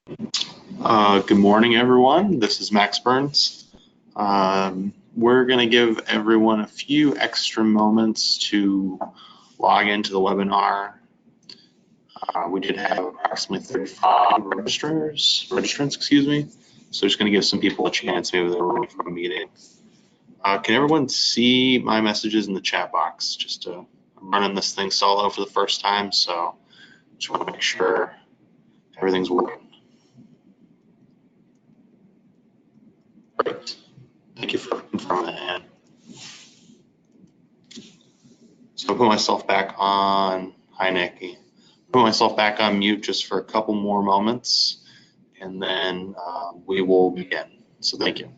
Good morning, everyone. This is Max Burns. We're going to give everyone a few extra moments to log into the webinar. We did have approximately 35 registrants, excuse me. So just going to give some people a chance, maybe they're running from a meeting. Can everyone see my messages in the chat box? I'm running this thing solo for the first time, so just want to make sure everything's working. Great. Thank you for confirming that. So I'll put myself back on, hi Nikki, put myself back on mute just for a couple more moments, and then we will begin. So thank you.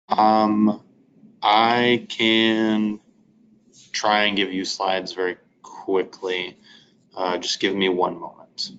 I can try and give you slides very quickly. Just give me one moment.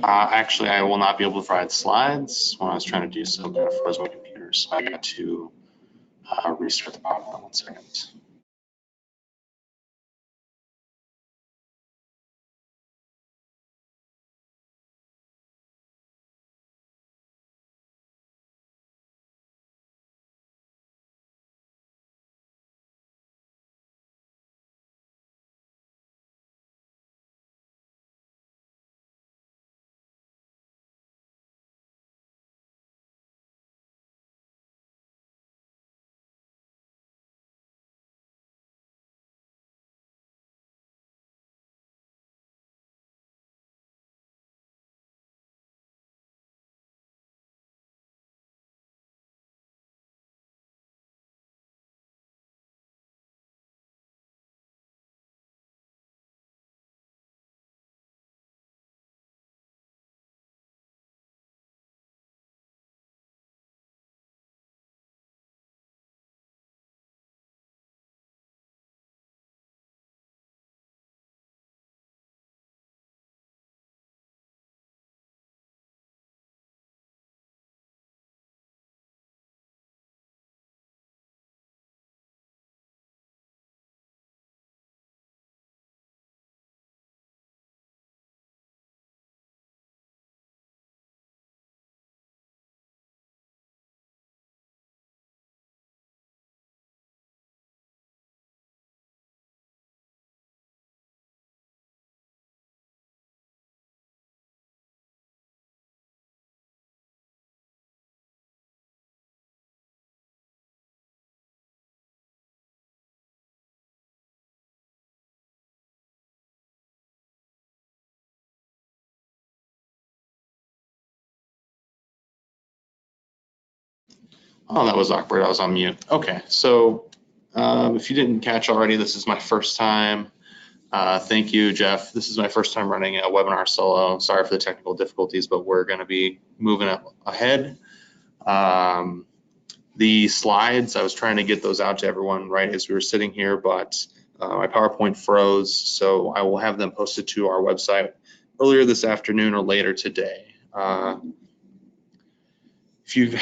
Actually, I will not be able to provide slides. When I was trying to do so, it froze my computer, so I got to restart the PowerPoint. 1 second. Oh, that was awkward. I was on mute. Okay, so if you didn't catch already, this is my first time. Thank you, Jeff. This is my first time running a webinar solo. Sorry for the technical difficulties, but we're going to be moving ahead. The slides, I was trying to get those out to everyone right as we were sitting here, but my PowerPoint froze, so I will have them posted to our website earlier this afternoon or later today. If you've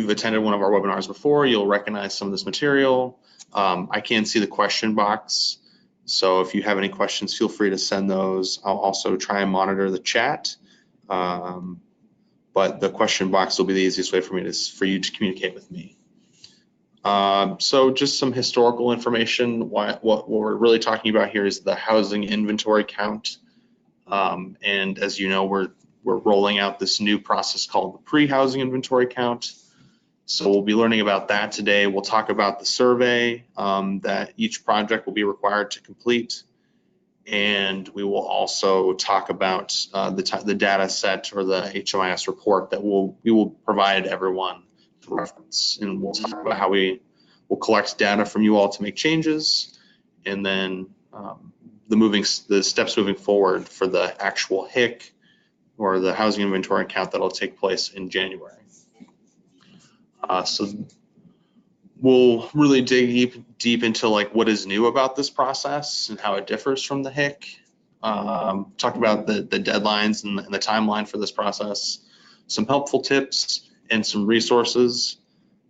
attended one of our webinars before, you'll recognize some of this material. I can see the question box, so if you have any questions, feel free to send those. I'll also try and monitor the chat, but the question box will be the easiest way for you to communicate with me. So just some historical information. What we're really talking about here is the housing inventory count, and as you know, we're rolling out this new process called the pre-housing inventory count. So we'll be learning about that today. We'll talk about the survey that each project will be required to complete. And we will also talk about the data set or the HMIS report that we will provide everyone to reference. And we'll talk about how we will collect data from you all to make changes, and then the steps moving forward for the actual HIC or the housing inventory count that will take place in January. So we'll really dig deep into like what is new about this process and how it differs from the HIC. Talk about the deadlines and the timeline for this process, some helpful tips and some resources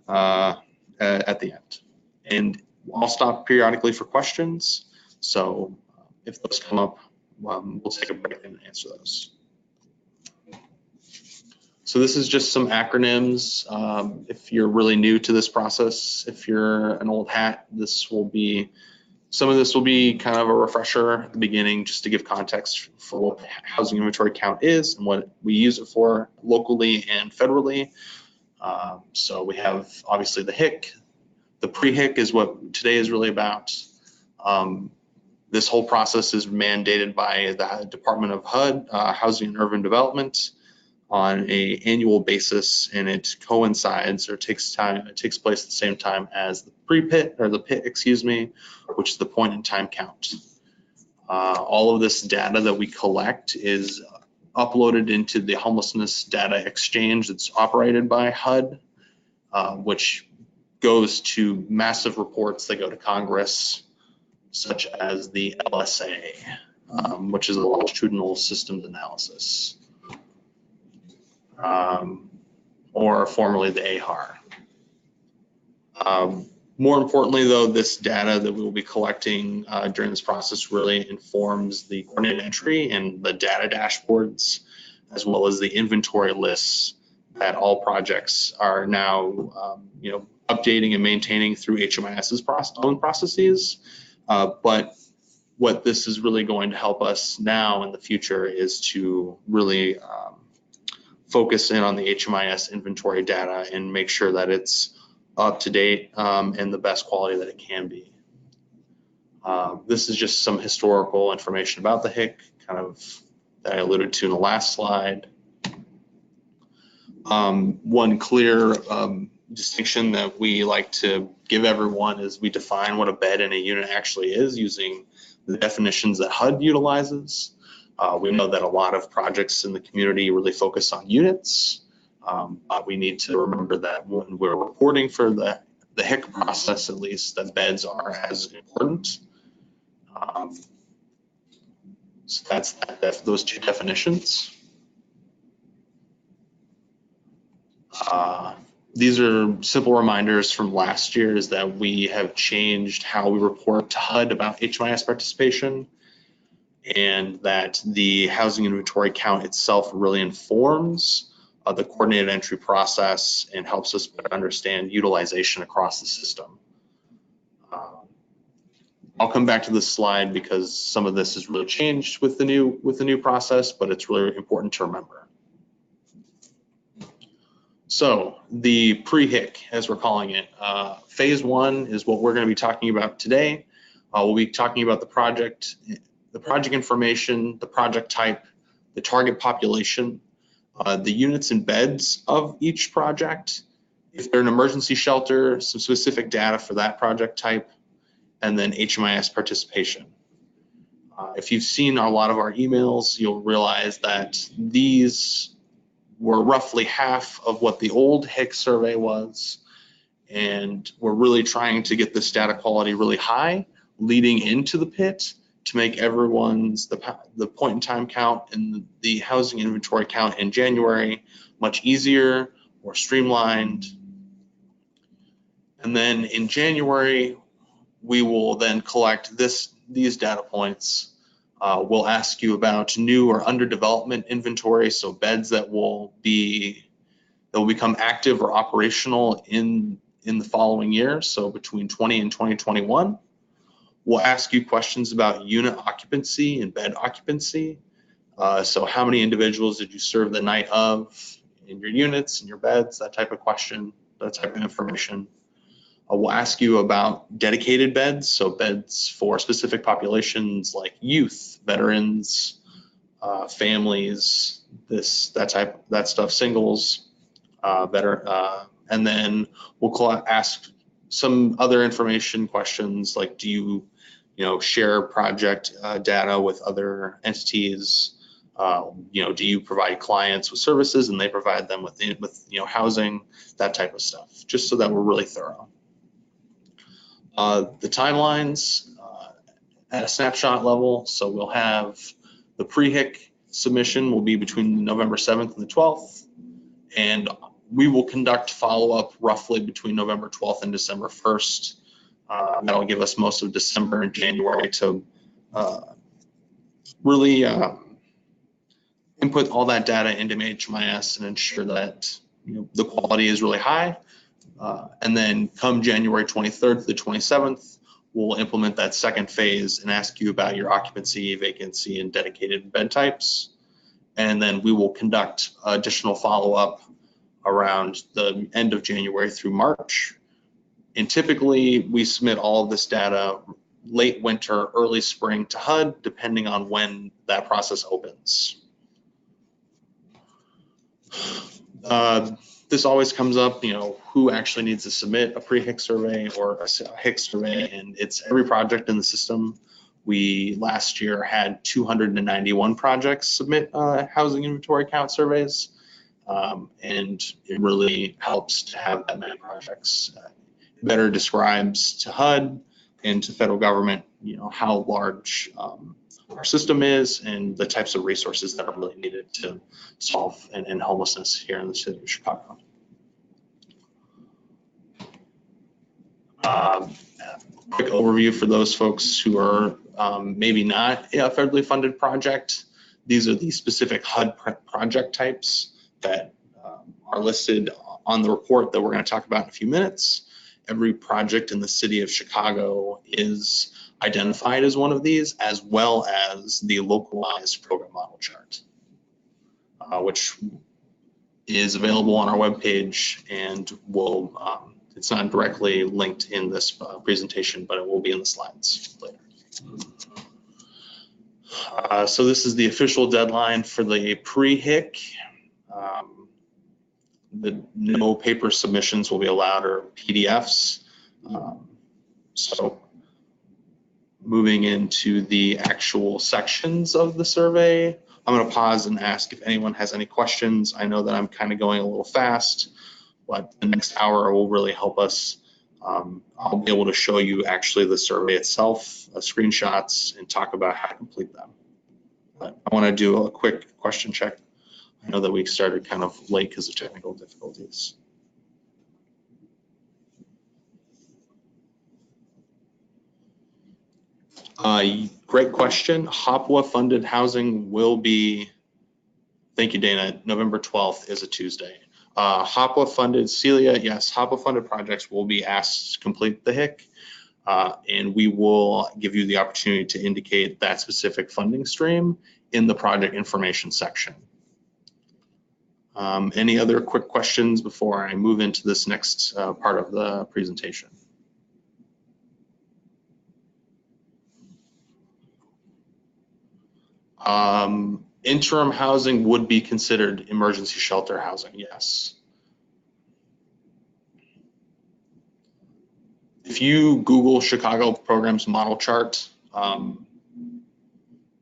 at the end. And I'll stop periodically for questions. So if those come up, we'll take a break and answer those. So this is just some acronyms. If you're really new to this process, if you're an old hat, some of this will be kind of a refresher at the beginning, just to give context for what the housing inventory count is and what we use it for locally and federally. So we have obviously the HIC. The pre-HIC is what today is really about. This whole process is mandated by the Department of HUD, Housing and Urban Development, on an annual basis, and it coincides or takes place at the same time as the pre-PIT, or the PIT, excuse me, which is the point in time count. All of this data that we collect is uploaded into the homelessness data exchange that's operated by HUD, which goes to massive reports that go to Congress, such as the LSA, which is a longitudinal systems analysis. Or formerly the AHAR. More importantly, though, this data that we will be collecting during this process really informs the coordinated entry and the data dashboards, as well as the inventory lists that all projects are now updating and maintaining through HMIS's own processes. But what this is really going to help us now in the future is to really focus in on the HMIS inventory data and make sure that it's up to date and the best quality that it can be. This is just some historical information about the HIC, kind of that I alluded to in the last slide. One clear distinction that we like to give everyone is we define what a bed in a unit actually is using the definitions that HUD utilizes. We know that a lot of projects in the community really focus on units. But we need to remember that when we're reporting for the HIC process, at least, that beds are as important. So that's those two definitions. These are simple reminders from last year, is that we have changed how we report to HUD about HMIS participation, and that the housing inventory count itself really informs the coordinated entry process and helps us better understand utilization across the system. I'll come back to this slide because some of this has really changed with the new process, but it's really important to remember. So the pre-HIC, as we're calling it, phase one is what we're going to be talking about today. We'll be talking about the project information, the project type, the target population, the units and beds of each project, if they're an emergency shelter, some specific data for that project type, and then HMIS participation. If you've seen a lot of our emails, you'll realize that these were roughly half of what the old HIC survey was, and we're really trying to get this data quality really high leading into the pit to make everyone's the point in time count and the housing inventory count in January much easier, more streamlined. And then in January, we will then collect these data points. We'll ask you about new or under development inventory, so beds that will become active or operational in the following year, so between 20 and 2021. We'll ask you questions about unit occupancy and bed occupancy. So how many individuals did you serve the night of in your units and your beds, that type of question, that type of information. We'll ask you about dedicated beds, so beds for specific populations like youth, veterans, families, that stuff, singles, and then we'll ask some other information questions like, do you share project data with other entities? Do you provide clients with services and they provide them with housing, that type of stuff, just so that we're really thorough. The timelines at a snapshot level, so we'll have the pre-HIC submission will be between November 7th and the 12th, and we will conduct follow-up roughly between November 12th and December 1st. That'll give us most of December and January to really input all that data into HMIS and ensure that the quality is really high. And then come January 23rd to the 27th, we'll implement that second phase and ask you about your occupancy, vacancy, and dedicated bed types. And then we will conduct additional follow-up around the end of January through March. And typically we submit all of this data late winter, early spring to HUD, depending on when that process opens. This always comes up, who actually needs to submit a pre-HIC survey or a HIC survey, and it's every project in the system. We last year had 291 projects submit housing inventory count surveys, and it really helps to have that many projects. It better describes to HUD and to federal government, how large our system is and the types of resources that are really needed to solve and homelessness here in the city of Chicago. Quick overview for those folks who are maybe not a federally funded project. These are the specific HUD project types that are listed on the report that we're going to talk about in a few minutes. Every project in the city of Chicago is identified as one of these, as well as the localized program model chart, which is available on our webpage and will, it's not directly linked in this presentation, but it will be in the slides later. So this is the official deadline for the pre-HIC. No paper submissions will be allowed or PDFs. So moving into the actual sections of the survey, I'm going to pause and ask if anyone has any questions. I know that I'm kind of going a little fast, but the next hour will really help us. I'll be able to show you actually the survey itself, screenshots, and talk about how to complete them. But I want to do a quick question check. I know that we started kind of late because of technical difficulties. Great question. HOPWA funded housing will be, thank you, Dana, November 12th is a Tuesday. HOPWA funded, Celia, yes, HOPWA funded projects will be asked to complete the HIC, and we will give you the opportunity to indicate that specific funding stream in the project information section. Any other quick questions before I move into this next part of the presentation? Interim housing would be considered emergency shelter housing, yes. If you Google Chicago programs model chart,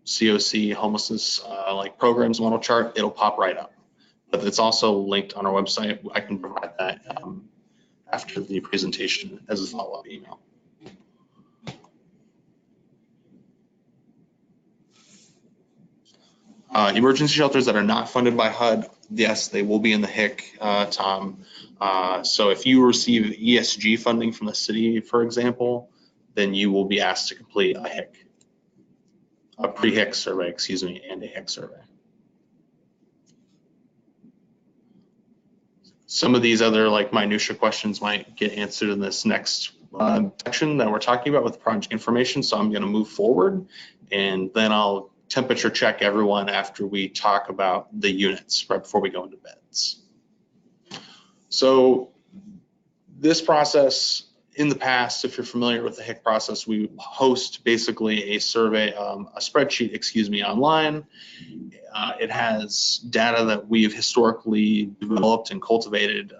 COC homelessness like programs model chart, it'll pop right up. But it's also linked on our website. I can provide that after the presentation as a follow-up email. Emergency shelters that are not funded by HUD, yes, they will be in the HIC, Tom. So if you receive ESG funding from the city, for example, then you will be asked to complete a HIC, a Pre HIC survey, excuse me, and a HIC survey. Some of these other like minutia questions might get answered in this next section that we're talking about with project information. So I'm going to move forward, and then I'll temperature check everyone after we talk about the units right before we go into beds. So this process, in the past, if you're familiar with the HIC process, we host basically a survey, a spreadsheet, excuse me, online. It has data that we've historically developed and cultivated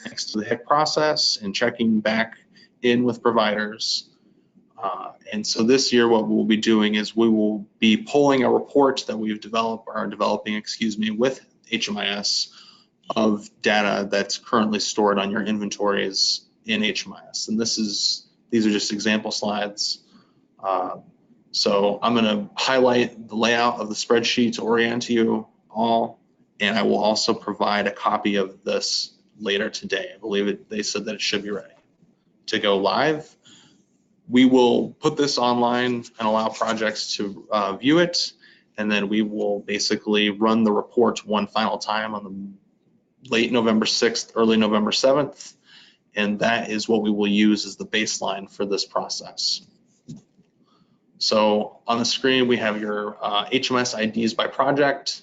thanks to the HIC process and checking back in with providers. And so this year, what we'll be doing is we will be pulling a report that we've developed, or developing, excuse me, with HMIS of data that's currently stored on your inventories in HMIS. And these are just example slides. So I'm going to highlight the layout of the spreadsheet to orient you all, and I will also provide a copy of this later today. I believe they said that it should be ready to go live. We will put this online and allow projects to view it, and then we will basically run the report one final time on the late November 6th, early November 7th, and that is what we will use as the baseline for this process. So on the screen, we have your HMS IDs by project,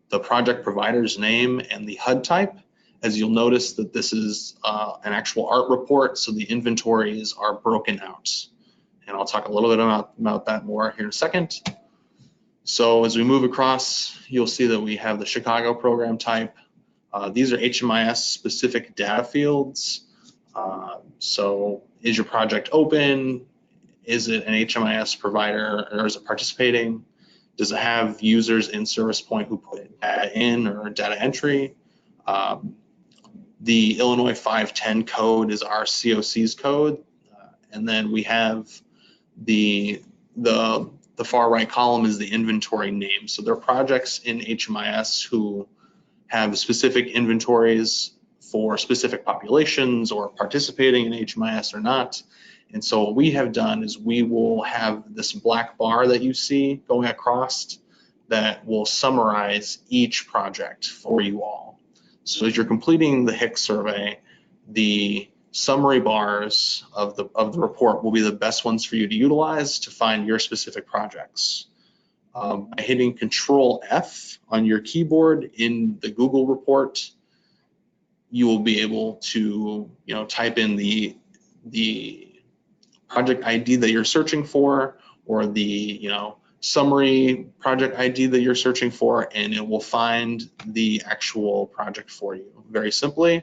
the project provider's name, and the HUD type. As you'll notice that this is an actual art report, so the inventories are broken out. And I'll talk a little bit about that more here in a second. So as we move across, you'll see that we have the Chicago program type. These are HMIS specific data fields. So is your project open? Is it an HMIS provider, or is it participating? Does it have users in Service Point who put data in or data entry? The Illinois 510 code is our COC's code. And then we have the far right column is the inventory name. So there are projects in HMIS who have specific inventories for specific populations or participating in HMIS or not. And so what we have done is we will have this black bar that you see going across that will summarize each project for you all. So as you're completing the HIC survey, the summary bars of the report will be the best ones for you to utilize to find your specific projects. By hitting Control F on your keyboard in the Google report, you will be able to type in the project ID that you're searching for, or the summary project ID that you're searching for, and it will find the actual project for you very simply.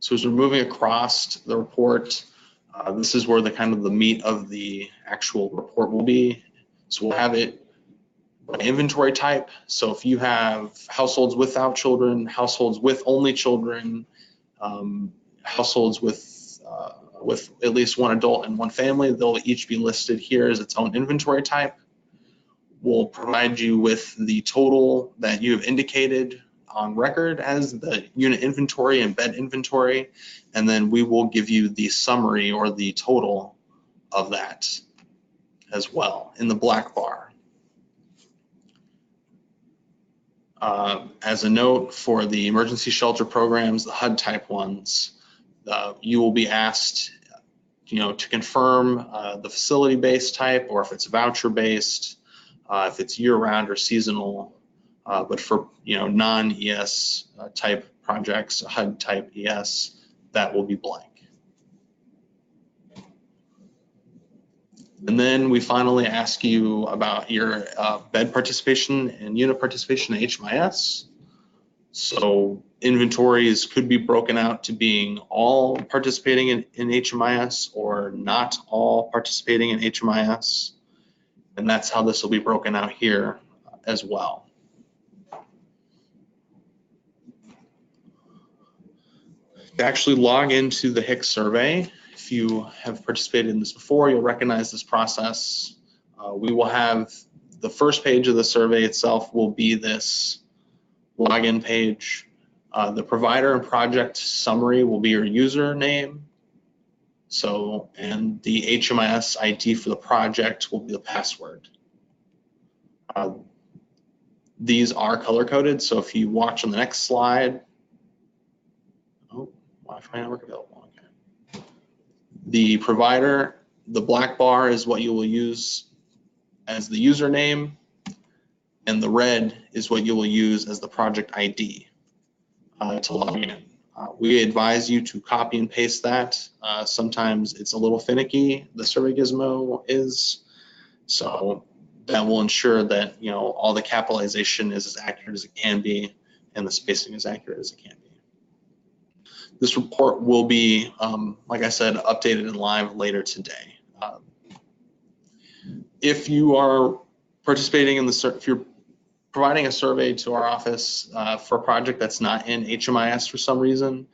So as we're moving across the report, this is where the kind of the meat of the actual report will be. So we'll have it by inventory type. So if you have households without children, households with only children, households with at least one adult and one family, they'll each be listed here as its own inventory type. We'll provide you with the total that you have indicated on record as the unit inventory and bed inventory, and then we will give you the summary or the total of that as well in the black bar. As a note, for the emergency shelter programs, the HUD type ones, you will be asked to confirm the facility-based type, or if it's voucher-based, if it's year-round or seasonal. But for non-ES type projects, HUD type ES, that will be blank. And then we finally ask you about your bed participation and unit participation in HMIS. So inventories could be broken out to being all participating in HMIS or not all participating in HMIS. And that's how this will be broken out here as well. To actually log into the HIC survey, if you have participated in this before, you'll recognize this process. We will have the first page of the survey itself will be this login page. The provider and project summary will be your username. So, and the HMIS ID for the project will be the password. These are color coded, so if you watch on the next slide, Wi-Fi network available. Okay. The provider, the black bar is what you will use as the username, and the red is what you will use as the project ID to log in. We advise you to copy and paste that. Sometimes it's a little finicky, the survey gizmo is, so that will ensure that all the capitalization is as accurate as it can be and the spacing as accurate as it can be. This report will be, like I said, updated and live later today. If you are participating in if you're providing a survey to our office for a project that's not in HMIS for some reason,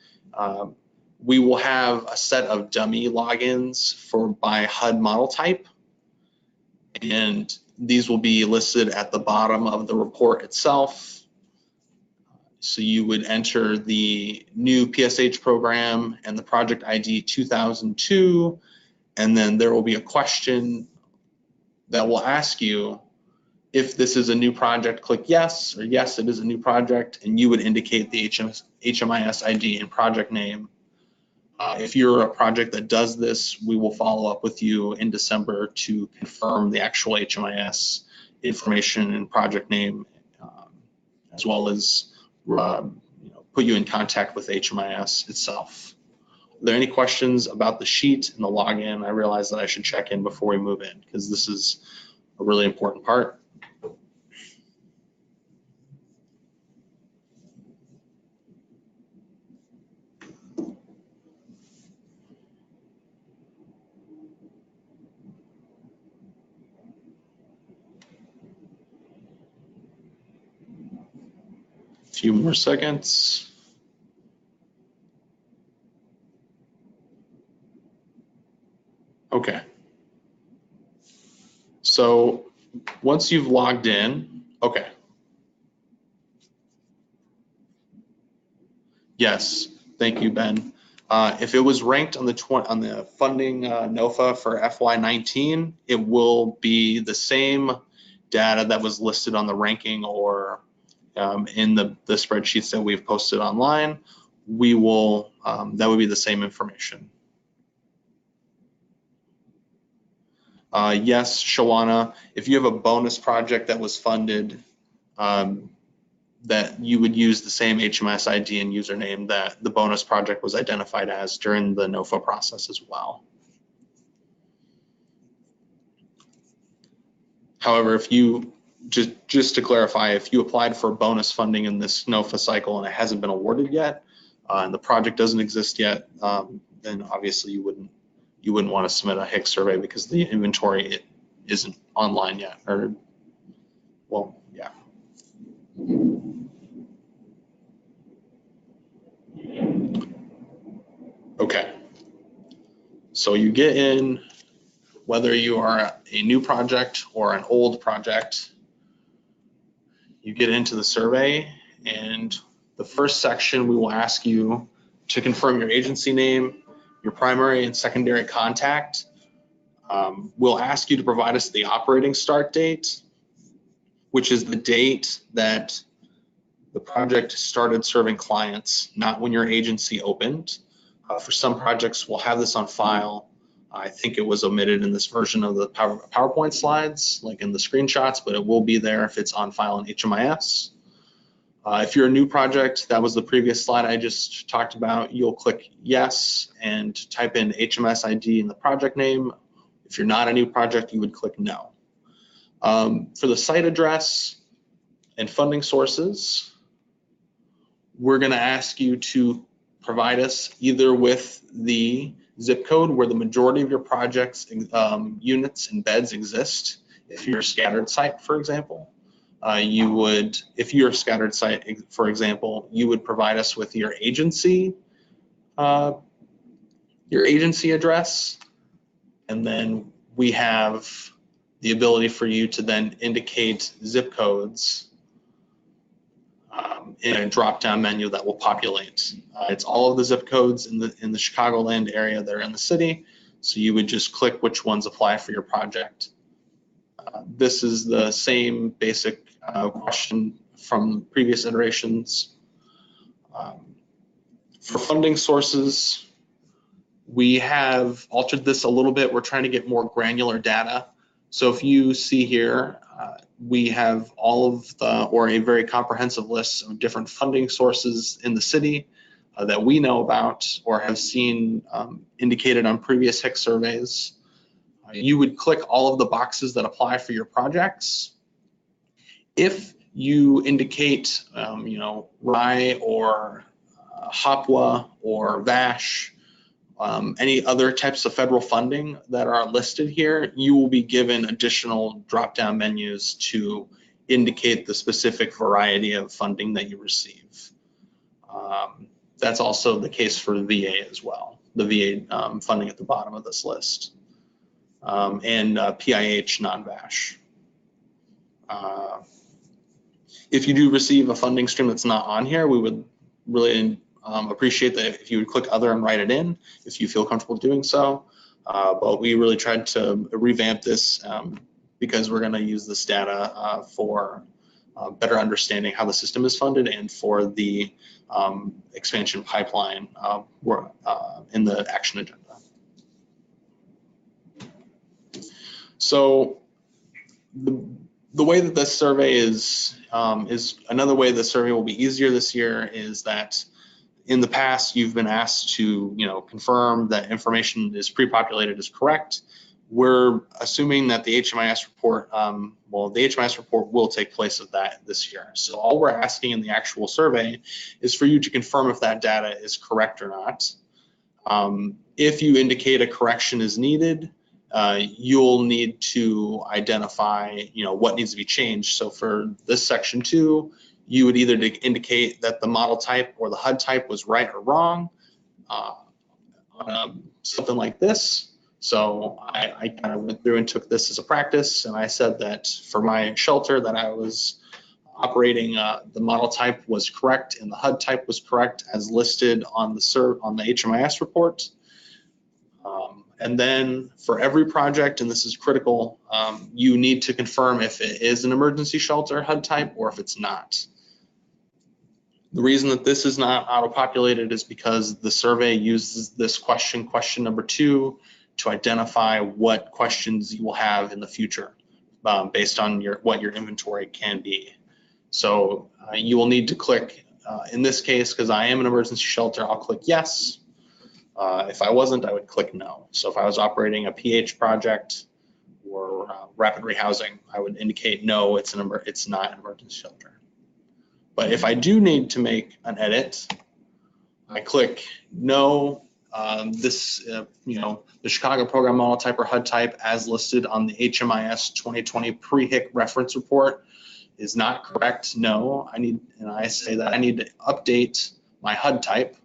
we will have a set of dummy logins by HUD model type, and these will be listed at the bottom of the report itself. So you would enter the new PSH program and the project ID 2002, and then there will be a question that will ask you if this is a new project, click yes, or yes, it is a new project, and you would indicate the HMIS ID and project name. If you're a project that does this, we will follow up with you in December to confirm the actual HMIS information and project name, as well as put you in contact with HMIS itself. Are there any questions about the sheet and the login? I realize that I should check in before we move in because this is a really important part. A few more seconds. Okay. So once you've logged in, okay. Yes, thank you, Ben. If it was ranked on the funding NOFA for FY19, it will be the same data that was listed on the ranking or in the spreadsheets that we've posted online. We will, that would be the same information. Yes, Shawana, if you have a bonus project that was funded, that you would use the same HMIS ID and username that the bonus project was identified as during the NOFA process as well. However, if you, just to clarify, if you applied for bonus funding in this NOFA cycle and it hasn't been awarded yet, and the project doesn't exist yet, then obviously you wouldn't want to submit a HIC survey because the inventory isn't online yet, or, well, yeah. Okay, so you get in, whether you are a new project or an old project, you get into the survey, and the first section we will ask you to confirm your agency name, your primary and secondary contact. We'll ask you to provide us the operating start date, which is the date that the project started serving clients, not when your agency opened. For some projects, we'll have this on file. I think it was omitted in this version of the PowerPoint slides, like in the screenshots, but it will be there if it's on file in HMIS. If you're a new project, that was the previous slide I just talked about, you'll click yes and type in HMIS ID and the project name, If you're not a new project, you would click no. For the site address and funding sources, we're going to ask you to provide us either with the zip code where the majority of your project's units and beds exist. If you're a scattered site, for example, you would, if you're a scattered site, for example, you would provide us with your agency address, and then we have the ability for you to then indicate zip codes in a drop-down menu that will populate. It's all of the zip codes in the Chicagoland area that are in the city, so you would just click which ones apply for your project. This is the same basic question from previous iterations. For funding sources, we have altered this a little bit. We're trying to get more granular data. So if you see here, we have all of the, or a very comprehensive list of different funding sources in the city that we know about or have seen indicated on previous HIC surveys. You would click all of the boxes that apply for your projects. If you indicate, RIE or HOPWA or VASH, any other types of federal funding that are listed here, you will be given additional drop-down menus to indicate the specific variety of funding that you receive. That's also the case for VA as well, the VA funding at the bottom of this list, and PIH non-VASH. If you do receive a funding stream that's not on here, we would really appreciate that if you would click other and write it in if you feel comfortable doing so. But we really tried to revamp this because we're going to use this data for better understanding how the system is funded and for the expansion pipeline in the action agenda. So the way that this survey is another way the survey will be easier this year is that in the past, you've been asked to, confirm that information is pre-populated is correct. We're assuming that the HMIS report, the HMIS report will take place of that this year. So all we're asking in the actual survey is for you to confirm if that data is correct or not. If you indicate a correction is needed, you'll need to identify, what needs to be changed. So for this section 2, you would either indicate that the model type or the HUD type was right or wrong, something like this. So I kind of went through and took this as a practice, and I said that for my shelter that I was operating, the model type was correct and the HUD type was correct as listed on the HMIS report. And then for every project, and this is critical, you need to confirm if it is an emergency shelter HUD type or if it's not. The reason that this is not auto-populated is because the survey uses this question number 2, to identify what questions you will have in the future based on what your inventory can be. So you will need to click, in this case, because I am an emergency shelter, I'll click yes. If I wasn't, I would click no. So if I was operating a PH project or rapid rehousing, I would indicate no, it's not an emergency shelter. But if I do need to make an edit, I click no. The Chicago program model type or HUD type as listed on the HMIS 2020 Pre-HIC reference report is not correct. No, I say that I need to update my HUD type.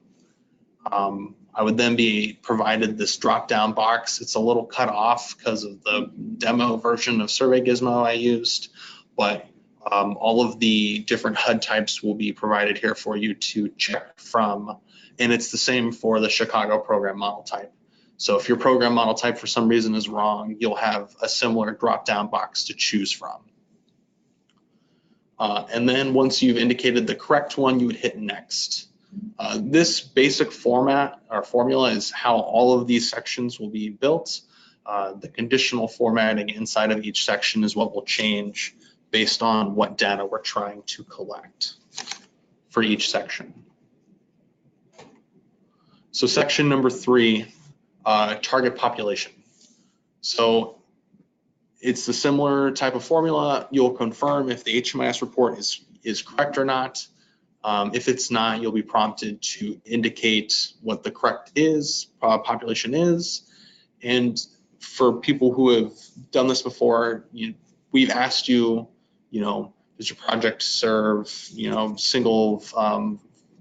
I would then be provided this drop-down box. It's a little cut off because of the demo version of Survey Gizmo I used, but all of the different HUD types will be provided here for you to check from, and it's the same for the Chicago program model type. So if your program model type for some reason is wrong, you'll have a similar drop-down box to choose from. And then once you've indicated the correct one, you would hit next. This basic format or formula is how all of these sections will be built. The conditional formatting inside of each section is what will change based on what data we're trying to collect for each section. So section number 3, target population. So it's the similar type of formula. You'll confirm if the HMIS report is correct or not. If it's not, you'll be prompted to indicate what the correct population is. And for people who have done this before, we've asked you, does your project serve, single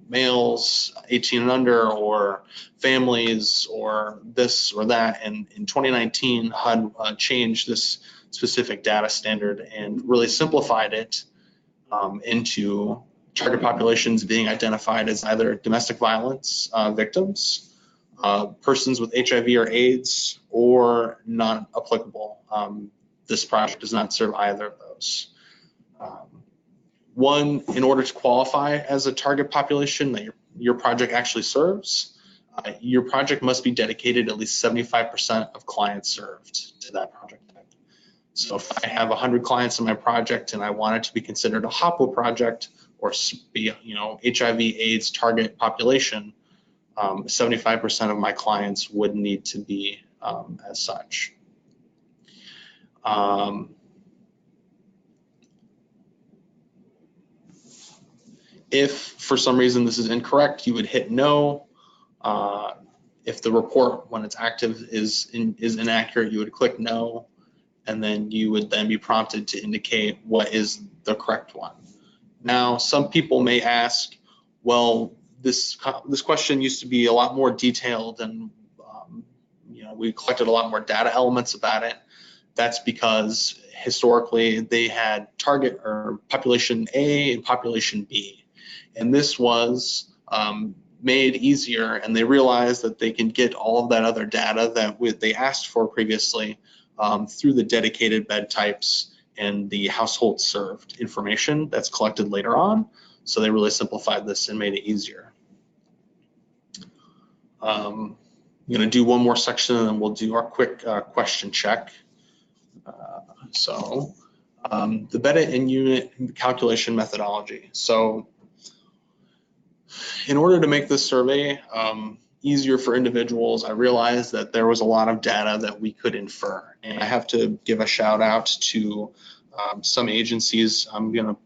males 18 and under, or families, or this or that? And in 2019, HUD changed this specific data standard and really simplified it into target populations being identified as either domestic violence victims, persons with HIV or AIDS, or not applicable. This project does not serve either of those. In order to qualify as a target population that your project actually serves, your project must be dedicated at least 75% of clients served to that project type. So if I have 100 clients in my project and I want it to be considered a HOPWA project, or be, HIV/AIDS target population, 75% of my clients would need to be as such. If for some reason this is incorrect, you would hit no. If the report, when it's active, is inaccurate, you would click no, and then you would then be prompted to indicate what is the correct one. Now, some people may ask, well, this question used to be a lot more detailed, and we collected a lot more data elements about it. That's because historically they had target or population A and population B, and this was made easier, and they realized that they can get all of that other data that they asked for previously through the dedicated bed types and the household served information that's collected later on. So they really simplified this and made it easier. I'm going to do one more section and then we'll do our quick question check. The bed and unit calculation methodology. So in order to make this survey easier for individuals, I realized that there was a lot of data that we could infer. And I have to give a shout out to some agencies. I'm going to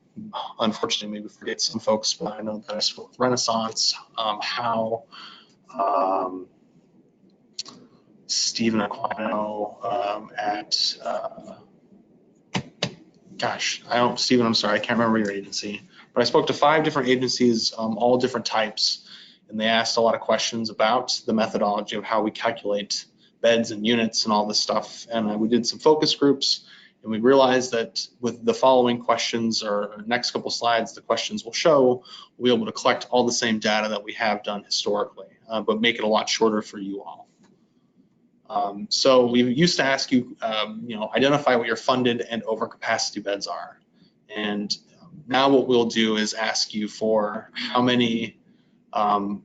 unfortunately maybe forget some folks, but I know that I spoke with Renaissance, Stephen Aquino Stephen, I'm sorry, I can't remember your agency, but I spoke to 5 different agencies, all different types, and they asked a lot of questions about the methodology of how we calculate beds and units and all this stuff. And we did some focus groups, and we realized that with the following questions, or next couple slides, the questions will show, we'll be able to collect all the same data that we have done historically, but make it a lot shorter for you all. So we used to ask you, identify what your funded and overcapacity beds are. And now what we'll do is ask you for how many, how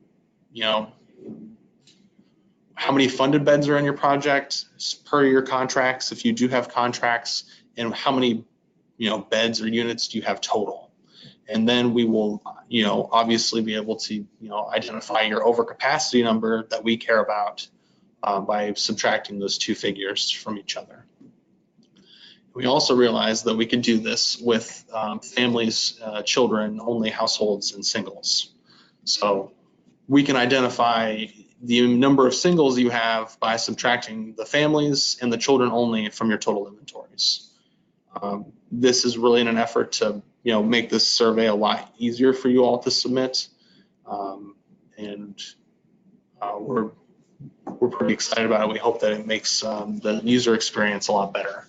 many funded beds are in your project per your contracts, if you do have contracts, and how many, beds or units do you have total. And then we will, obviously be able to, identify your overcapacity number that we care about by subtracting those 2 figures from each other. We also realized that we could do this with families, children, only households, and singles. So we can identify the number of singles you have by subtracting the families and the children only from your total inventories. This is really in an effort to make this survey a lot easier for you all to submit, and we're pretty excited about it. We hope that it makes the user experience a lot better,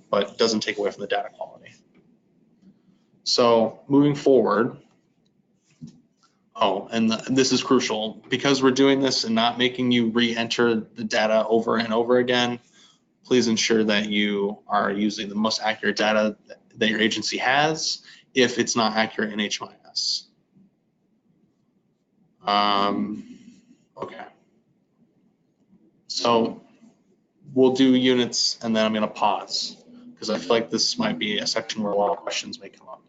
but doesn't take away from the data quality. So moving forward, this is crucial, because we're doing this and not making you re-enter the data over and over again. Please ensure that you are using the most accurate data that your agency has, if it's not accurate in HMIS. Okay. So we'll do units, and then I'm going to pause, because I feel like this might be a section where a lot of questions may come up.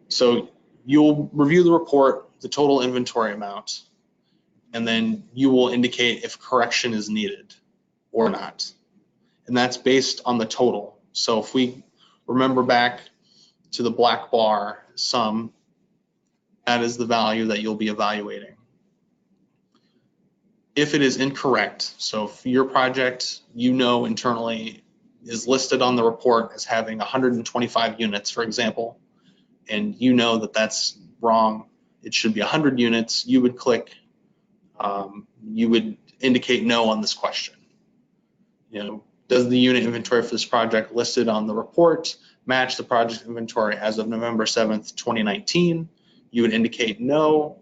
So you'll review the report, the total inventory amount, and then you will indicate if correction is needed or not. and that's based on the total. So if we remember back to the black bar sum, that is the value that you'll be evaluating. If it is incorrect, so if your project, you know, internally is listed on the report as having 125 units, for example, and you know that that's wrong, it should be 100 units, you would click, you would indicate no on this question. You know, does the unit inventory for this project listed on the report match the project inventory as of November 7th, 2019? You would indicate no,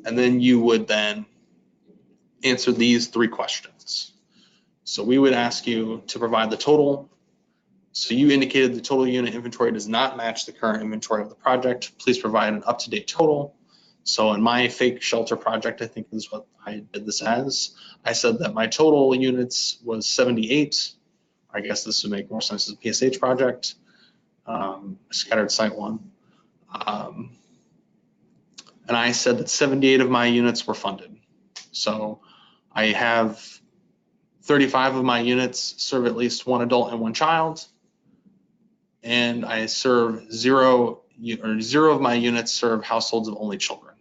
and then you would then answer these 3 questions. So we would ask you to provide the total. So you indicated the total unit inventory does not match the current inventory of the project. Please provide an up-to-date total. So in my fake shelter project, I think is what I did this as. I said that my total units was 78. I guess this would make more sense as a PSH project, scattered site one. And I said that 78 of my units were funded. So I have 35 of my units serve at least 1 adult and 1 child. And I serve 0 of my units serve households of only children.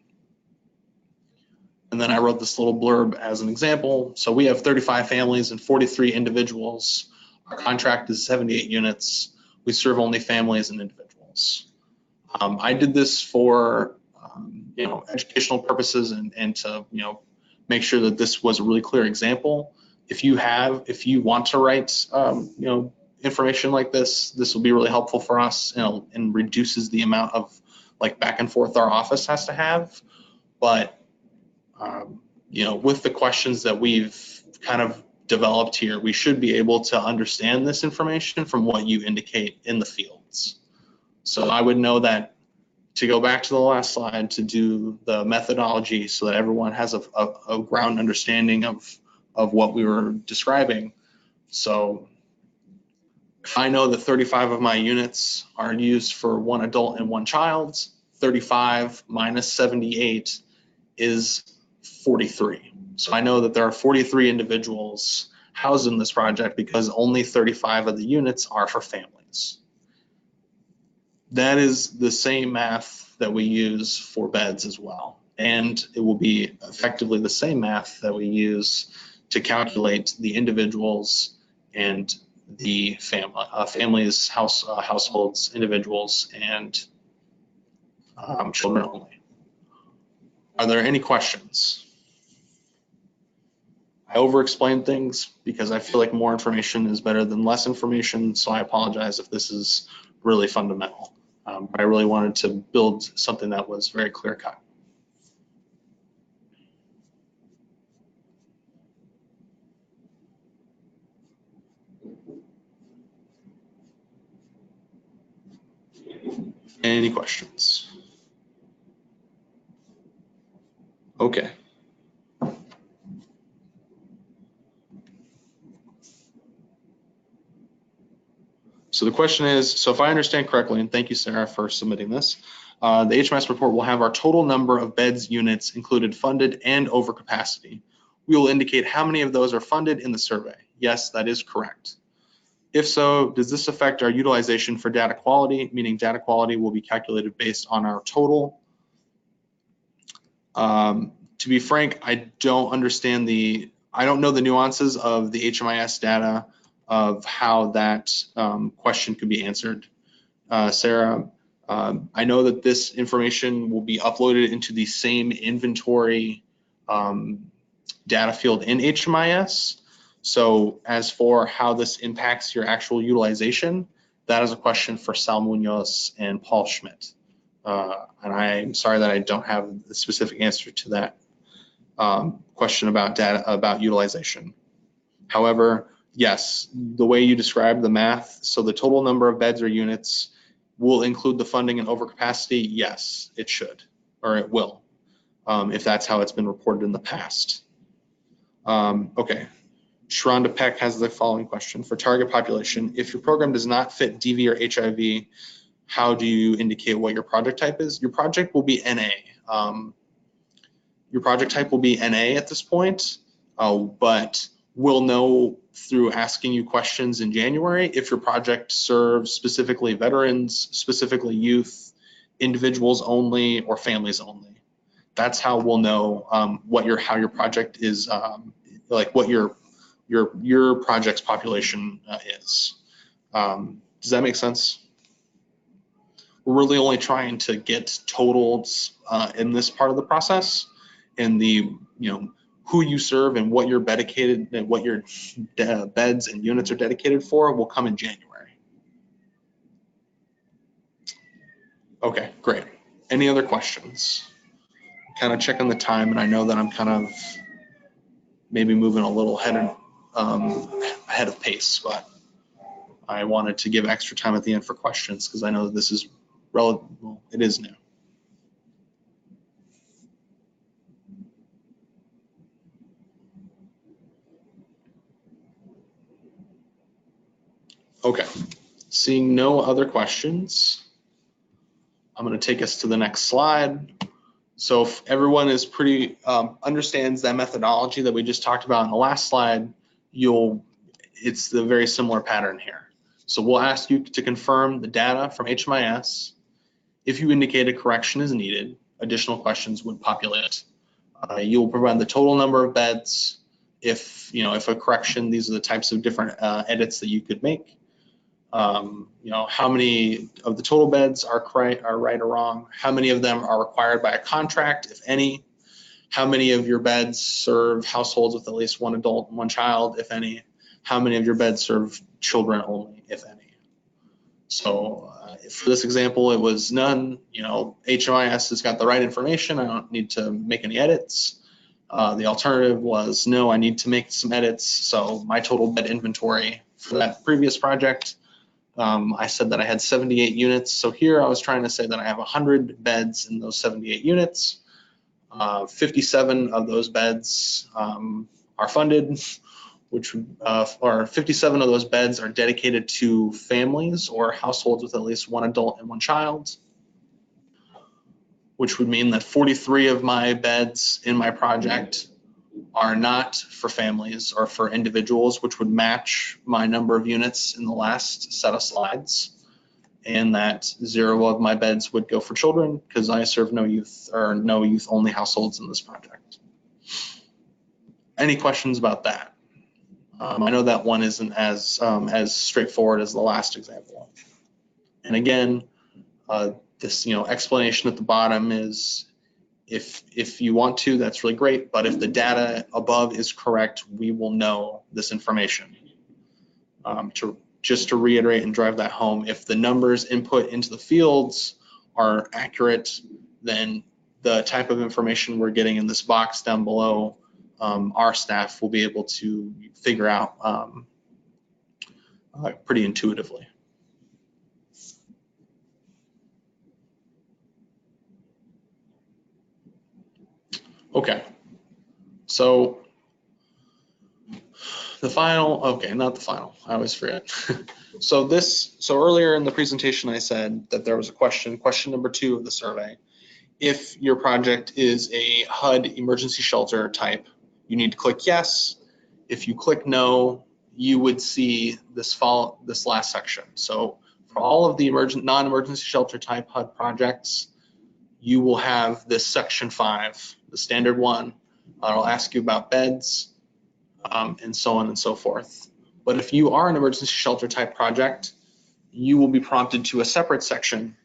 And then I wrote this little blurb as an example. So we have 35 families and 43 individuals. Our contract is 78 units. We serve only families and individuals. I did this for you know, educational purposes and to, you know, make sure that this was a really clear example. If you want to write you know, information like this will be really helpful for us, you know, and reduces the amount of like back and forth our office has to have. But you know, with the questions that we've kind of developed here, we should be able to understand this information from what you indicate in the fields. So I would know that, to go back to the last slide, to do the methodology so that everyone has a ground understanding of what we were describing. So if I know that 35 of my units are used for 1 adult and 1 child, 35 minus 78 is 43. So I know that there are 43 individuals housed in this project because only 35 of the units are for families. That is the same math that we use for beds as well. And it will be effectively the same math that we use to calculate the individuals and the families, households, individuals, and children only. Are there any questions? I over-explained things because I feel like more information is better than less information, so I apologize if this is really fundamental. But I really wanted to build something that was very clear-cut. Any questions? Okay. So the question is, so if I understand correctly, and thank you, Sarah, for submitting this, the HMS report will have our total number of beds units included funded and over capacity. We will indicate how many of those are funded in the survey. Yes, that is correct. If so, does this affect our utilization for data quality, meaning data quality will be calculated based on our total? To be frank, I don't know the nuances of the HMIS data of how that question could be answered. Sarah, I know that this information will be uploaded into the same inventory data field in HMIS. So as for how this impacts your actual utilization, that is a question for Sal Munoz and Paul Schmidt. And I'm sorry that I don't have the specific answer to that question about data, about utilization. However, yes, the way you describe the math, so the total number of beds or units will include the funding and overcapacity. Yes, it should, or it will, if that's how it's been reported in the past. Okay, Sharonda Peck has the following question. For target population, if your program does not fit DV or HIV, how do you indicate what your project type is? Your project will be NA. Your project type will be NA at this point, but we'll know through asking you questions in January if your project serves specifically veterans, specifically youth, individuals only, or families only. That's how we'll know how your project is, like what your project's population is. Does that make sense? We're really only trying to get totals in this part of the process, and the who you serve and what you're dedicated and what your beds and units are dedicated for will come in January. Okay, great. Any other questions? Kind of checking the time, and I know that I'm kind of maybe moving a little ahead of pace, but I wanted to give extra time at the end for questions because I know that this is it is new. Okay, seeing no other questions, I'm going to take us to the next slide. So if everyone is pretty understands that methodology that we just talked about in the last slide, it's the very similar pattern here. So we'll ask you to confirm the data from HMIS. If you indicate a correction is needed, additional questions would populate. You will provide the total number of beds. If a correction, these are the types of different edits that you could make. How many of the total beds are right or wrong? How many of them are required by a contract, if any? How many of your beds serve households with at least one adult and one child, if any? How many of your beds serve children only, if any? So for this example, it was none. HMIS has got the right information. I don't need to make any edits. The alternative was no, I need to make some edits. So my total bed inventory for that previous project, I said that I had 78 units. So here I was trying to say that I have 100 beds in those 78 units. 57 of those beds are funded, or 57 of those beds are dedicated to families or households with at least one adult and one child, which would mean that 43 of my beds in my project are not for families or for individuals, which would match my number of units in the last set of slides, and that 0 of my beds would go for children because I serve no youth or no youth only households in this project. Any questions about that? I know that one isn't as straightforward as the last example. And again, this explanation at the bottom is, if you want to, that's really great, but if the data above is correct, we will know this information. Just to reiterate and drive that home, if the numbers input into the fields are accurate, then the type of information we're getting in this box down below, our staff will be able to figure out pretty intuitively. Okay, so the final, okay, not the final, I always forget. So earlier in the presentation, I said that there was a question number 2 of the survey. If your project is a HUD emergency shelter type, you need to click yes. If you click no, you would see this last section. So for all of the non-emergency shelter type HUD projects, you will have this section 5, the standard one. It'll ask you about beds, and so on and so forth. But if you are an emergency shelter type project, you will be prompted to a separate section,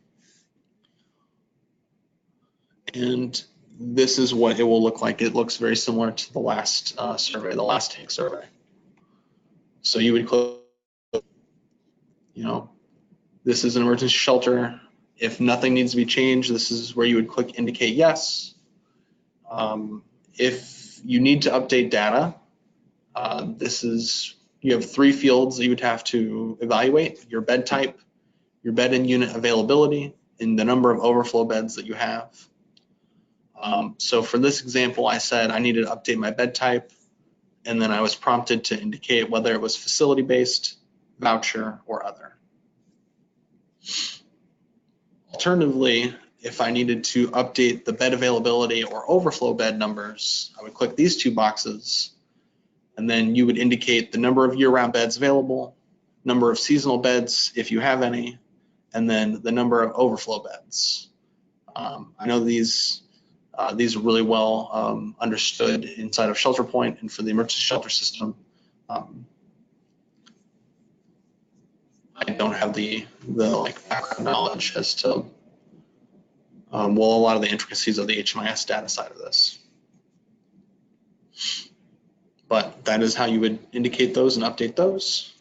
and this is what it will look like. It looks very similar to the last survey, the last HIC survey. So you would click, this is an emergency shelter. If nothing needs to be changed, this is where you would click indicate yes. If you need to update data, you have 3 fields that you would have to evaluate: your bed type, your bed and unit availability, and the number of overflow beds that you have. So for this example, I said I needed to update my bed type, and then I was prompted to indicate whether it was facility-based, voucher, or other. Alternatively, if I needed to update the bed availability or overflow bed numbers, I would click these 2 boxes, And then you would indicate the number of year-round beds available, number of seasonal beds if you have any, and then the number of overflow beds. I know these are really well understood inside of Shelter Point and for the emergency shelter system. I don't have the background knowledge as to a lot of the intricacies of the HMIS data side of this. But that is how you would indicate those and update those.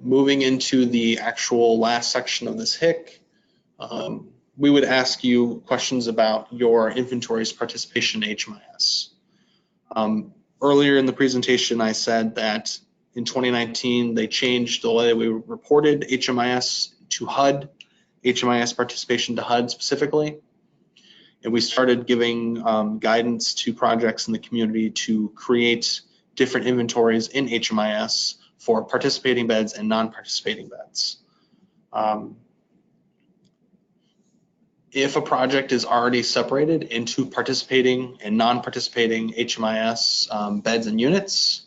Moving into the actual last section of this HIC, we would ask you questions about your inventory's participation in HMIS. Earlier in the presentation, I said that in 2019, they changed the way we reported HMIS to HUD, HMIS participation to HUD specifically. And we started giving guidance to projects in the community to create different inventories in HMIS for participating beds and non-participating beds. If a project is already separated into participating and non-participating HMIS beds and units,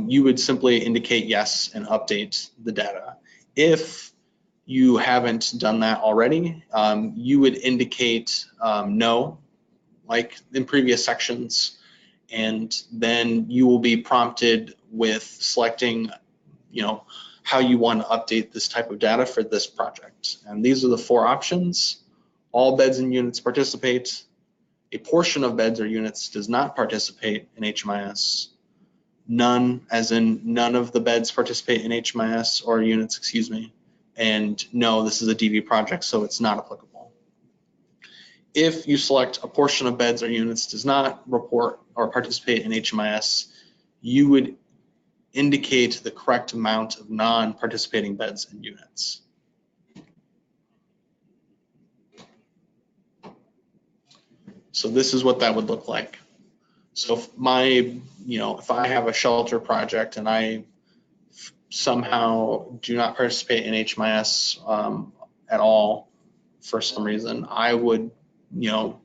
you would simply indicate yes and update the data. If you haven't done that already, you would indicate no, like in previous sections, and then you will be prompted with selecting, how you want to update this type of data for this project. And these are the 4 options. All beds and units participate. A portion of beds or units does not participate in HMIS. None, as in none of the beds participate in HMIS or units, excuse me. And no, this is a DV project, so it's not applicable. If you select a portion of beds or units does not report or participate in HMIS, you would indicate the correct amount of non-participating beds and units. So this is what that would look like. So if if I have a shelter project and I somehow do not participate in HMIS at all for some reason, I would, and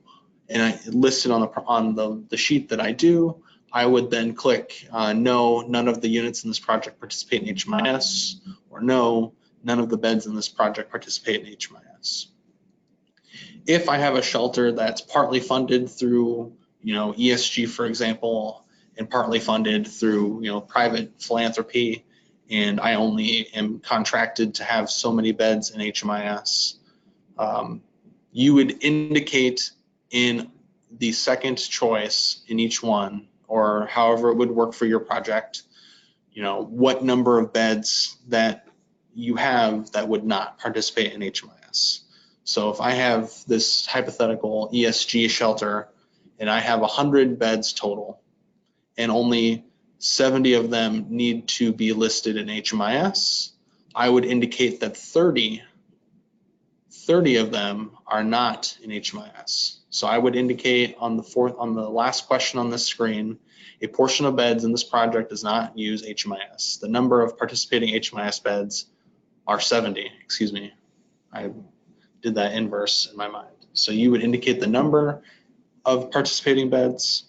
I listed on the sheet that I do, I would then click no, none of the units in this project participate in HMIS, or no, none of the beds in this project participate in HMIS. If I have a shelter that's partly funded through, ESG, for example, and partly funded through, private philanthropy, and I only am contracted to have so many beds in HMIS, you would indicate in the second choice in each one, or however it would work for your project, what number of beds that you have that would not participate in HMIS. So if I have this hypothetical ESG shelter and I have 100 beds total and only 70 of them need to be listed in HMIS, I would indicate that 30 of them are not in HMIS. So I would indicate on the last question on this screen, a portion of beds in this project does not use HMIS. The number of participating HMIS beds are 70, excuse me. I did that inverse in my mind. So you would indicate the number of participating beds,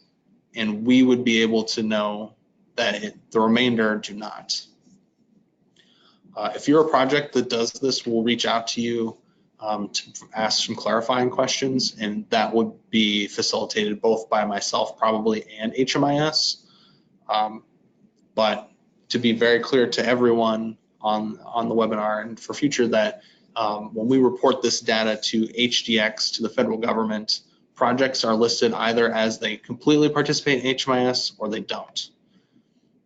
and we would be able to know that the remainder do not. If you're a project that does this, we'll reach out to you to ask some clarifying questions, and that would be facilitated both by myself probably and HMIS. But to be very clear to everyone on the webinar and for future, that when we report this data to HDX, to the federal government, projects are listed either as they completely participate in HMIS or they don't.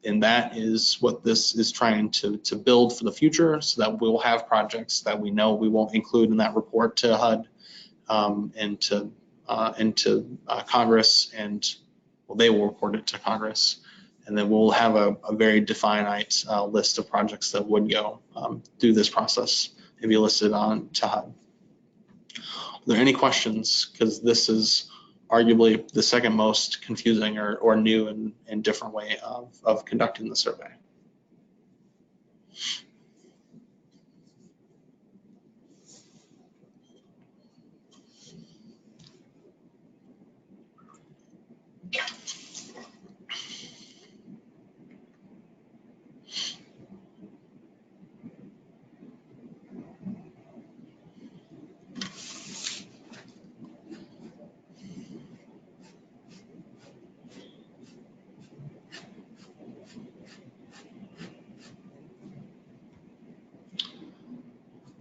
And that is what this is trying to build for the future, so that we'll have projects that we know we won't include in that report to HUD and to Congress, and they will report it to Congress. And then we'll have a very definite list of projects that would go through this process and be listed on to HUD. Are there any questions? Because this is arguably the second most confusing or new and different way of conducting the survey.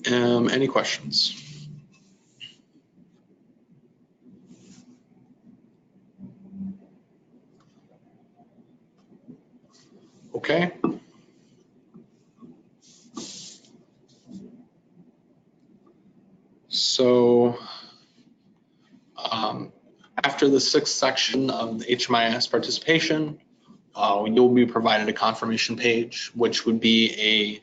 Any questions? Okay. So after the 6th section of the HMIS participation, you'll be provided a confirmation page, which would be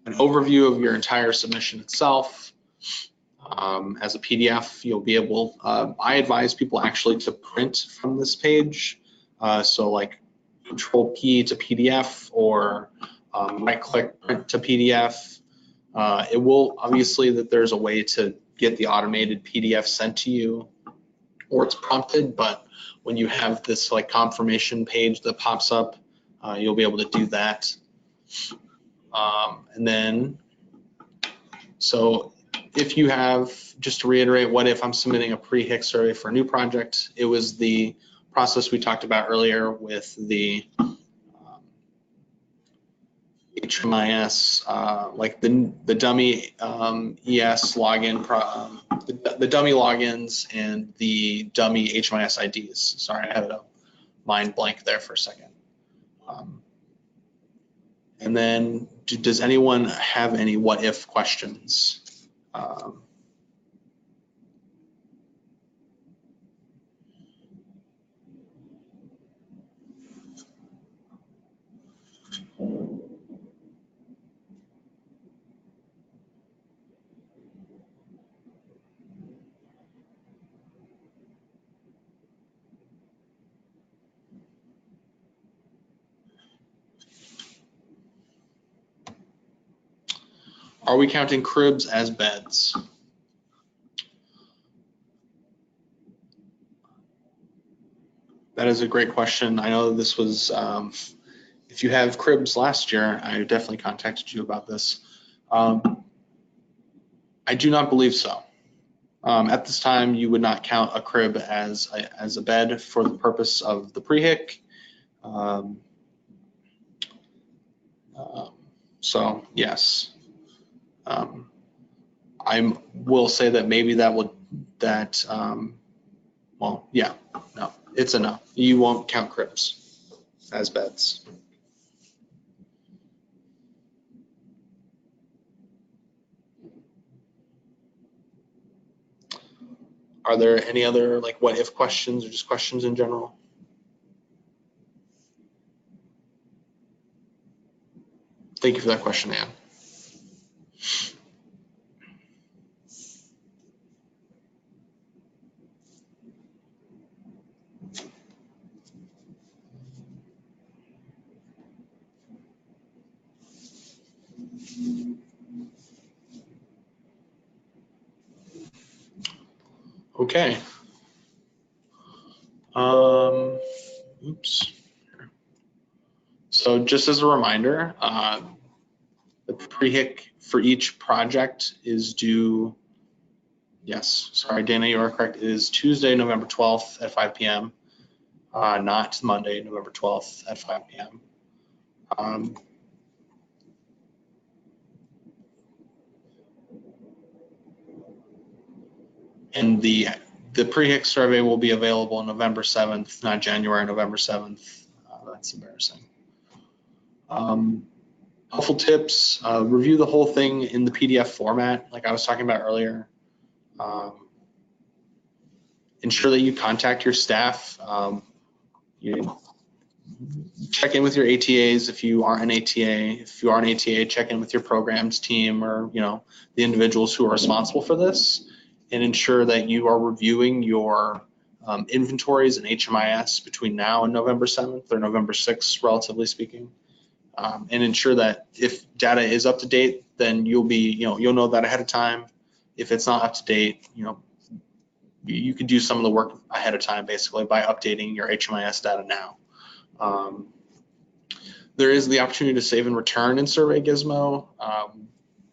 an overview of your entire submission itself. As a PDF, you'll be able, I advise people actually to print from this page. So like Control P to PDF or right click print to PDF. It will obviously that there's a way to get the automated PDF sent to you, or it's prompted, but when you have this like confirmation page that pops up, you'll be able to do that. And then, so if you have, just to reiterate, what if I'm submitting a pre-HIC survey for a new project? It was the process we talked about earlier with the HMIS, like the dummy ES login, the dummy logins and the dummy HMIS IDs. Sorry, I had a mind blank there for a second. And then, does anyone have any what if questions? Are we counting cribs as beds? That is a great question. I know this was, if you have cribs last year, I definitely contacted you about this. I do not believe so. At this time, you would not count a crib as a bed for the purpose of the pre-HIC. So yes, I will say that maybe that would, well, yeah, no, it's enough. You won't count cribs as beds. Are there any other like what if questions or just questions in general? Thank you for that question, Ann. Okay. Oops. So just as a reminder, the pre-HIC for each project is due, yes, sorry, Dana, you are correct, it is Tuesday, November 12th at 5 p.m., not Monday, November 12th at 5 p.m. And the pre-HIC survey will be available November 7th, not January, November 7th. That's embarrassing. Helpful tips, review the whole thing in the PDF format, like I was talking about earlier. Ensure that you contact your staff. You check in with your ATAs if you aren't an ATA. If you are an ATA, check in with your programs team or the individuals who are responsible for this, and ensure that you are reviewing your inventories and HMIS between now and November 7th or November 6th, relatively speaking. And ensure that if data is up to date, then you'll know that ahead of time. If it's not up to date, you could do some of the work ahead of time, basically by updating your HMIS data now. There is the opportunity to save and return in Survey Gizmo.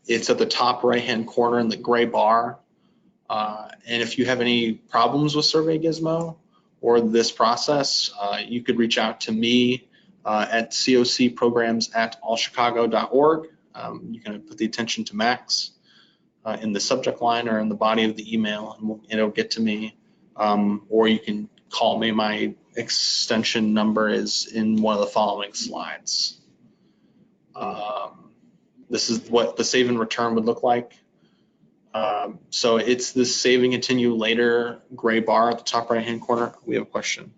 It's at the top right-hand corner in the gray bar. And if you have any problems with Survey Gizmo or this process, you could reach out to me at cocprograms@allchicago.org. You can put the attention to Max in the subject line or in the body of the email, and it'll get to me. Or you can call me. My extension number is in one of the following slides. This is what the save and return would look like. So it's the save and continue later gray bar at the top right hand corner. We have a question.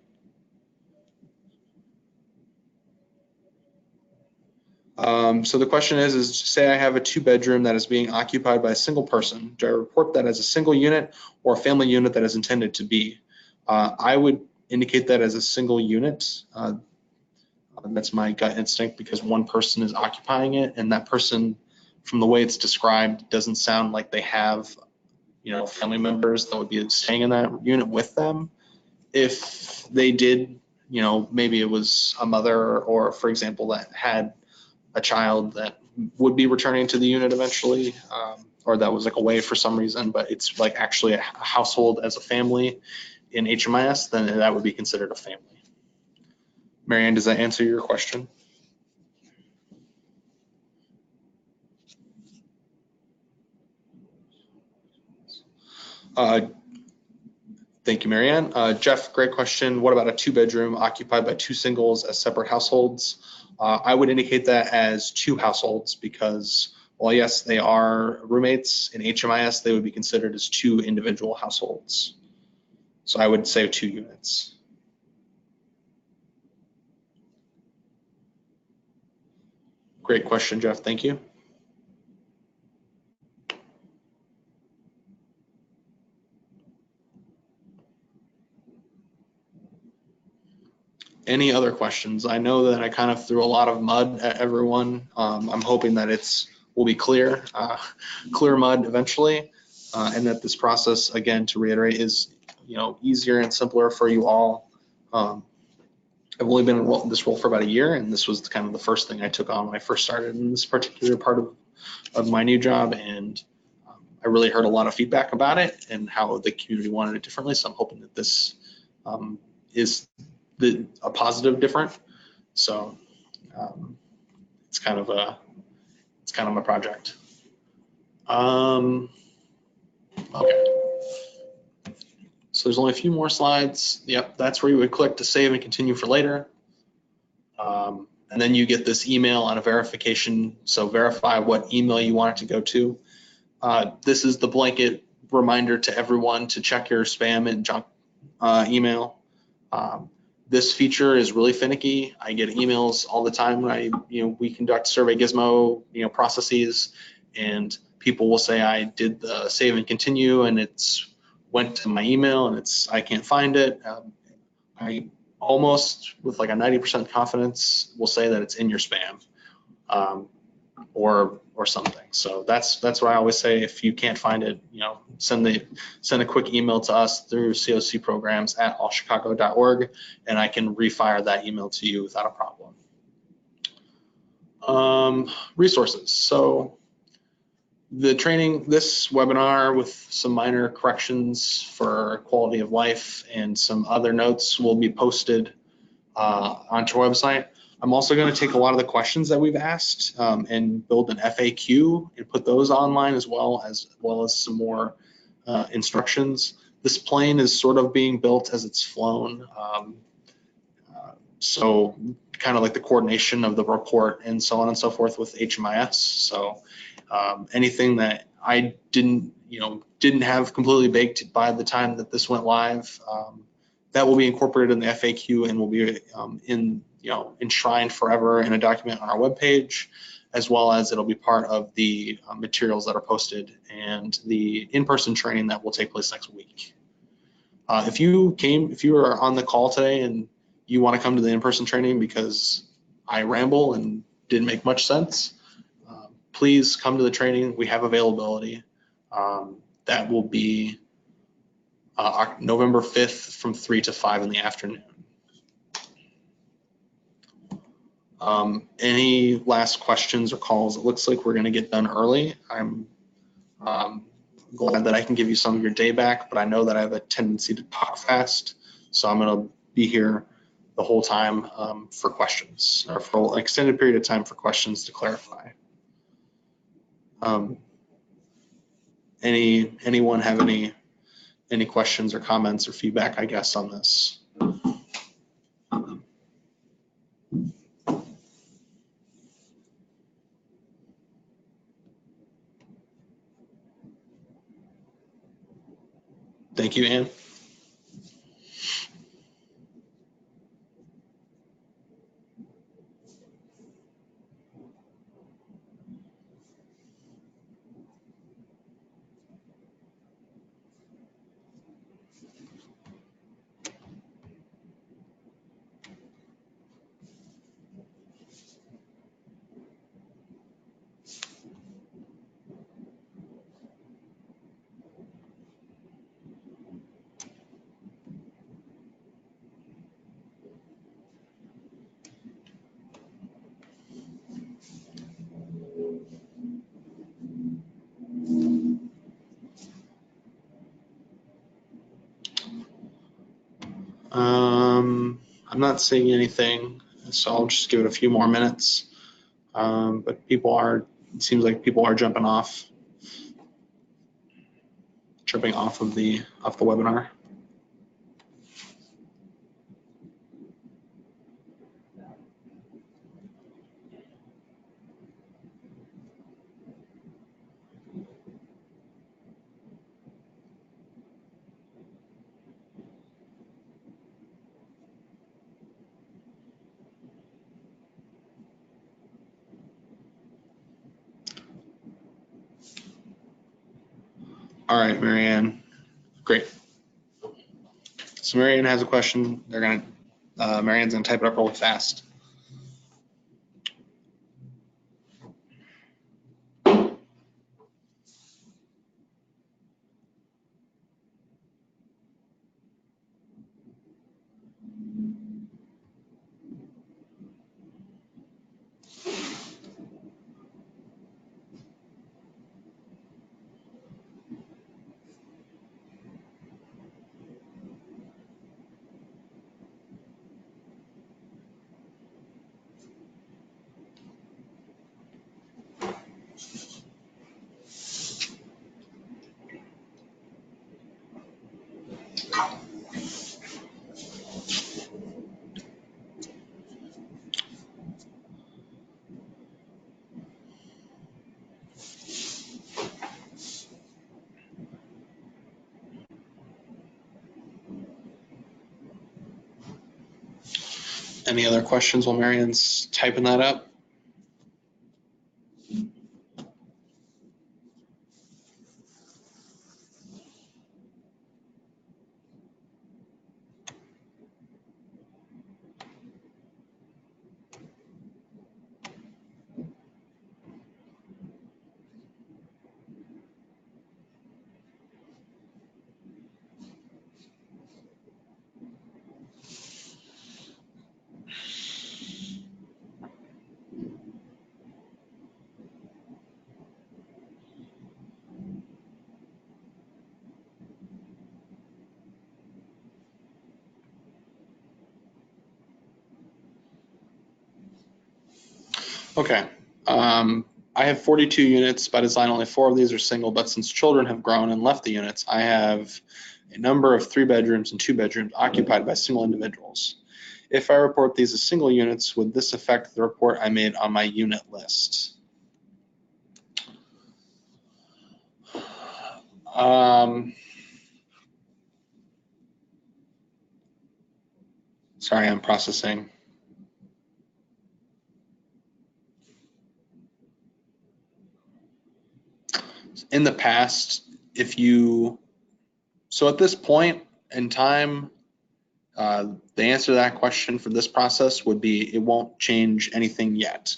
So the question is say I have a 2-bedroom that is being occupied by a single person. Do I report that as a single unit or a family unit that is intended to be? I would indicate that as a single unit. That's my gut instinct, because one person is occupying it, and that person, from the way it's described, doesn't sound like they have, family members that would be staying in that unit with them. If they did, maybe it was a mother, or for example, that had a child that would be returning to the unit eventually, or that was like away for some reason, but it's like actually a household as a family in HMIS, then that would be considered a family. Marianne, does that answer your question? Thank you, Marianne. Jeff, great question. What about a 2-bedroom occupied by 2 singles as separate households? I would indicate that as 2 households, because while yes, they are roommates, in HMIS, they would be considered as 2 individual households. So I would say 2 units. Great question, Jeff. Thank you. Any other questions? I know that I kind of threw a lot of mud at everyone. I'm hoping that will be clear mud eventually, and that this process, again, to reiterate, is easier and simpler for you all. I've only been in this role for about a year, and this was kind of the first thing I took on when I first started in this particular part of my new job, and I really heard a lot of feedback about it and how the community wanted it differently. So I'm hoping that this is a positive different. So it's kind of my project. Okay. So there's only a few more slides. Yep, that's where you would click to save and continue for later. And then you get this email on a verification. So verify what email you want it to go to. This is the blanket reminder to everyone to check your spam and junk email. This feature is really finicky. I get emails all the time when we conduct Survey Gizmo, processes, and people will say I did the save and continue, and it's went to my email, and I can't find it. I almost, with like a 90% confidence, will say that it's in your spam, or something. So that's what I always say. If you can't find it, send a quick email to us through cocprograms@allchicago.org, and I can refire that email to you without a problem. Resources. So the training, this webinar with some minor corrections for quality of life and some other notes will be posted onto our website. I'm also going to take a lot of the questions that we've asked and build an FAQ and put those online as well as some more instructions. This plane is sort of being built as it's flown. So kind of like the coordination of the report and so on and so forth with HMIS. So anything that I didn't have completely baked by the time that this went live, that will be incorporated in the FAQ and will be enshrined forever in a document on our webpage, as well as it'll be part of the materials that are posted and the in-person training that will take place next week. If you are on the call today and you want to come to the in-person training because I ramble and didn't make much sense, please come to the training. We have availability. That will be November 5th from 3 to 5 in the afternoon. Any last questions or calls? It looks like we're going to get done early. I'm glad that I can give you some of your day back, but I know that I have a tendency to talk fast, so I'm going to be here the whole time for questions, or for an extended period of time for questions to clarify. Anyone have any questions or comments or feedback, I guess, on this? Thank you, Ann. I'm not seeing anything, so I'll just give it a few more minutes. But it seems like people are jumping off of the webinar. All right, Marianne, great. So Marianne has a question. Marianne's gonna type it up really fast. Any other questions while Marianne's typing that up? Okay. I have 42 units by design. Only 4 of these are single, but since children have grown and left the units, I have a number of 3 bedrooms and 2 bedrooms occupied by single individuals. If I report these as single units, would this affect the report I made on my unit list? Sorry, I'm processing. In the past, so at this point in time, the answer to that question for this process would be it won't change anything yet.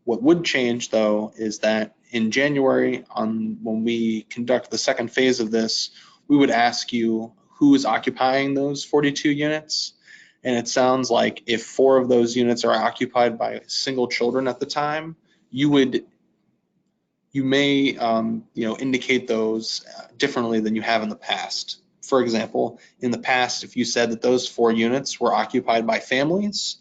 What would change, though, is that in January, when we conduct the second phase of this, we would ask you who is occupying those 42 units. And it sounds like if 4 of those units are occupied by single children at the time, you may indicate those differently than you have in the past. For example, in the past, if you said that those 4 units were occupied by families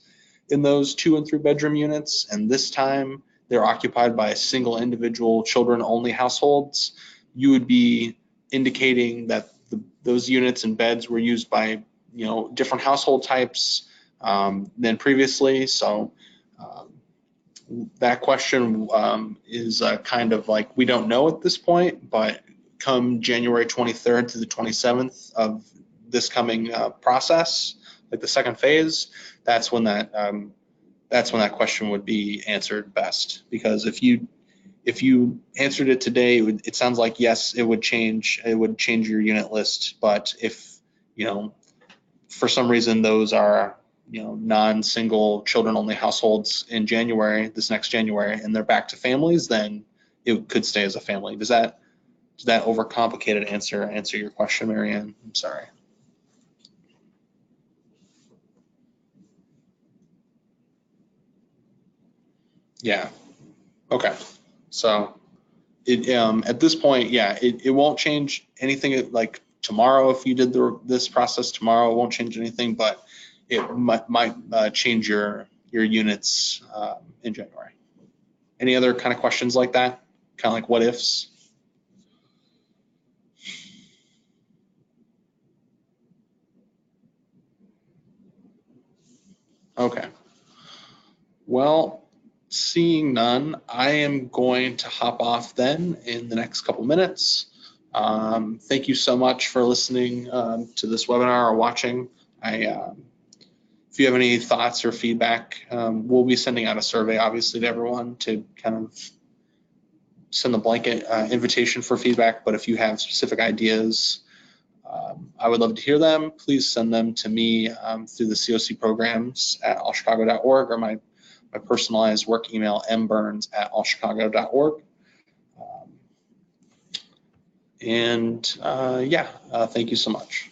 in those 2 and 3 bedroom units, and this time they're occupied by single individual children-only households, you would be indicating that those units and beds were used by different household types than previously. So that question is kind of like, we don't know at this point, but come January 23rd to the 27th of this coming process, like the second phase, that's when that question would be answered best. Because if you answered it today, it sounds like yes, it would change your unit list. But if for some reason those are non-single children-only households in this next January, and they're back to families, then it could stay as a family. Does that overcomplicated answer your question, Marianne? I'm sorry. Yeah. Okay. So at this point, yeah, it won't change anything. Like tomorrow, if you did this process tomorrow, it won't change anything, but it might change your units in January. Any other kind of questions like that? Kind of like what ifs? Okay. Well, seeing none, I am going to hop off then in the next couple minutes. Thank you so much for listening to this webinar or watching. If you have any thoughts or feedback, we'll be sending out a survey, obviously, to everyone to kind of send a blanket invitation for feedback. But if you have specific ideas, I would love to hear them. Please send them to me through the COC programs at allchicago.org or my personalized work email, mburns@allchicago.org. Thank you so much.